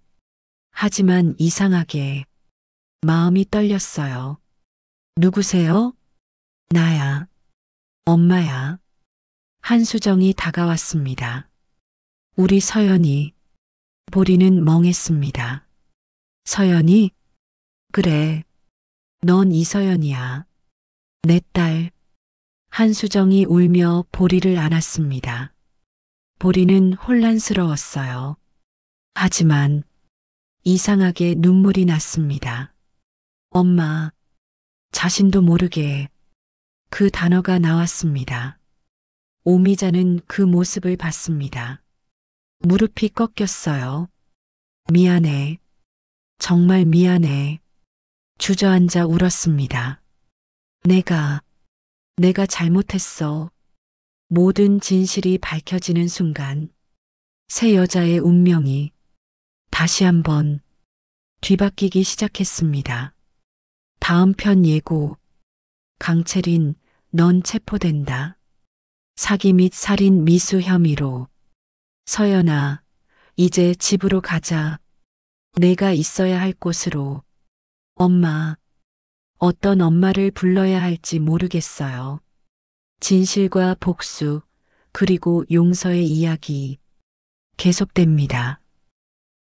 하지만 이상하게 마음이 떨렸어요. 누구세요? 나야. 엄마야. 한수정이 다가왔습니다. 우리 서연이. 보리는 멍했습니다. 서연이? 그래. 넌 이서연이야. 내 딸. 한수정이 울며 보리를 안았습니다. 보리는 혼란스러웠어요. 하지만 이상하게 눈물이 났습니다. 엄마, 자신도 모르게 그 단어가 나왔습니다. 오미자는 그 모습을 봤습니다. 무릎이 꺾였어요. 미안해. 정말 미안해. 주저앉아 울었습니다. 내가 잘못했어. 모든 진실이 밝혀지는 순간 새 여자의 운명이 다시 한번 뒤바뀌기 시작했습니다. 다음 편 예고. 강채린, 넌 체포된다. 사기 및 살인 미수 혐의로. 서연아, 이제 집으로 가자. 내가 있어야 할 곳으로. 엄마, 어떤 엄마를 불러야 할지 모르겠어요. 진실과 복수, 그리고 용서의 이야기 계속됩니다.